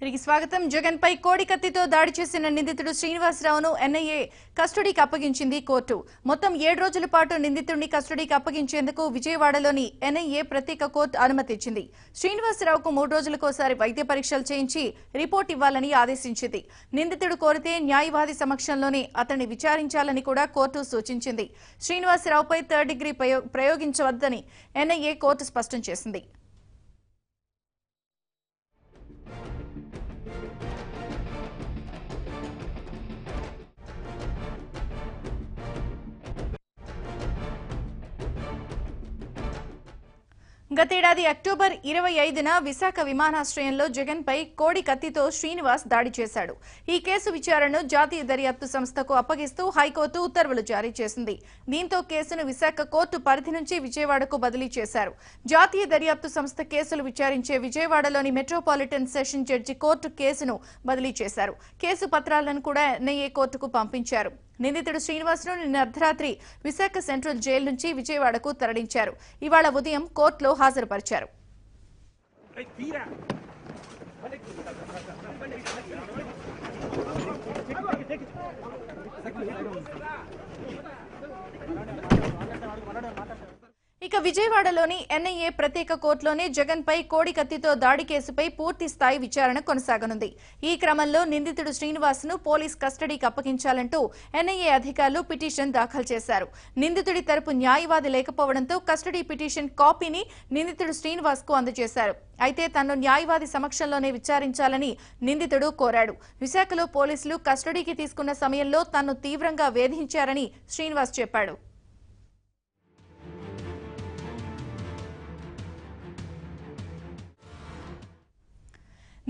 తిరిగి స్వాగతం. జగన్ పై కోడి కత్తితో దాడి చేసిన నిందితుడు శ్రీనివాసరావును ఎన్ఐఏ కస్టడీకి అప్పగించింది కోర్టు. మొత్తం 7 రోజుల పాటు నిందితుడిని కస్టడీకి అప్పగించేందుకు విజయవాడలోని ఎన్ఐఏ ప్రత్యేక కోర్టు అనుమతి ఇచ్చింది. శ్రీనివాసరావుకు 3 రోజులకోసారి వైద్య పరీక్షలు చేయించి రిపోర్ట్ ఇవ్వాలని ఆదేశించింది. నిందితుడు కోరితే న్యాయవాది సమక్షంలోనే అతన్ని విచారించాలని కూడా కోర్టు సూచించింది. శ్రీనివాసరావుపై థర్డ్ డిగ్రీ ప్రయోగించవద్దని ఎన్ఐఏ కోర్టు స్పష్టం చేసింది. గతేడాది అక్టోబర్ 25న విశాఖ విమానాశ్రయంలో జగన్ పై కోడి కత్తితో శ్రీనివాస్ దాడి చేశాడు. ఈ కేసు విచారణను జాతీయ దర్యాప్తు సంస్థకు అప్పగిస్తూ హైకోర్టు ఉత్తర్వులు జారీ చేసింది. దీంతో కేసును విశాఖ కోర్టు పరిధి నుంచి విజయవాడకు బదిలీ చేశారు. జాతీయ దర్యాప్తు సంస్థ కేసులు విచారించే విజయవాడలోని మెట్రోపాలిటన్ సెషన్ జడ్జి కోర్టు కేసును బదిలీ చేశారు. కేసు పత్రాలను కూడా ఎన్ఐఏ కోర్టుకు పంపించారు. నిందితుడు శ్రీనివాస్ను నిన్న అర్ధరాత్రి విశాఖ సెంట్రల్ జైలు నుంచి విజయవాడకు తరలించారు. ఇవాళ ఉదయం కోర్టులో హాజరుపరిచారు. ఇక విజయవాడలోని ఎన్ఐఏ ప్రత్యేక కోర్టులోనే జగన్ పై కోడి కత్తితో దాడి కేసుపై పూర్తి స్థాయి విచారణ కొనసాగనుంది. ఈ క్రమంలో నిందితుడు శ్రీనివాస్ ను పోలీస్ కస్టడీకి అప్పగించాలంటూ ఎన్ఐఏ అధికారులు పిటిషన్ దాఖలు చేశారు. నిందితుడి తరపు న్యాయవాది లేకపోవడంతో కస్టడీ పిటిషన్ కాపీని నిందితుడు శ్రీనివాస్ కు అందజేశారు. అయితే తనను న్యాయవాది సమక్షంలోనే విచారించాలని నిందితుడు కోరాడు. విశాఖలో పోలీసులు కస్టడీకి తీసుకున్న సమయంలో తనను తీవ్రంగా వేధించారని శ్రీనివాస్ చెప్పాడు.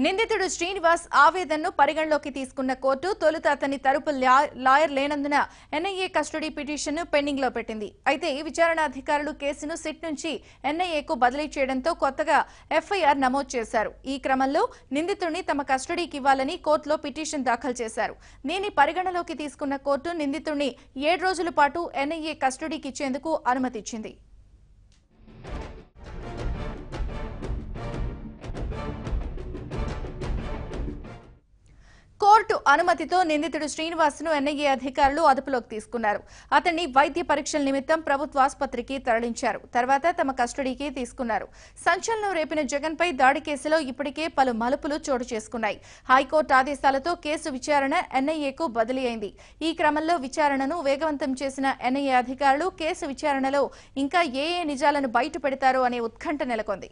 నిందితుడు శ్రీనివాస్ ఆవేదనను పరిగణలోకి తీసుకున్న కోర్టు తొలుత అతని తరపు లాయర్ లేనందున ఎన్ఐఏ కస్టడీ పిటిషన్ను పెండింగ్ లో పెట్టింది. అయితే విచారణ అధికారులు కేసును సిట్ నుంచి ఎన్ఐఏకు బదిలీ చేయడంతో కొత్తగా ఎఫ్ఐఆర్ నమోదు చేశారు. ఈ క్రమంలో నిందితుడిని తమ కస్టడీకి ఇవ్వాలని కోర్టులో పిటిషన్ దాఖలు చేశారు. దీన్ని పరిగణలోకి తీసుకున్న కోర్టు నిందితుడిని 7 రోజుల పాటు ఎన్ఐఏ కస్టడీకి ఇచ్చేందుకు అనుమతిచ్చింది. కోర్టు అనుమతితో నిందితుడు శ్రీనివాస్ ను ఎన్ఐఏ అధికారులు అదుపులోకి తీసుకున్నారు. అతన్ని వైద్య పరీక్షల నిమిత్తం ప్రభుత్వ ఆసుపత్రికి తరలించారు. తర్వాత తమ కస్టడీకి తీసుకున్నారు. సంచలనం రేపిన జగన్ పై దాడి కేసులో ఇప్పటికే పలు మలుపులు చోటు చేసుకున్నాయి. హైకోర్టు ఆదేశాలతో కేసు విచారణ ఎన్ఐఏకు బదిలీ అయింది. ఈ క్రమంలో విచారణను వేగవంతం చేసిన ఎన్ఐఏ అధికారులు కేసు విచారణలో ఇంకా ఏ నిజాలను బయట పెడతారో అనే ఉత్కంఠ నెలకొంది.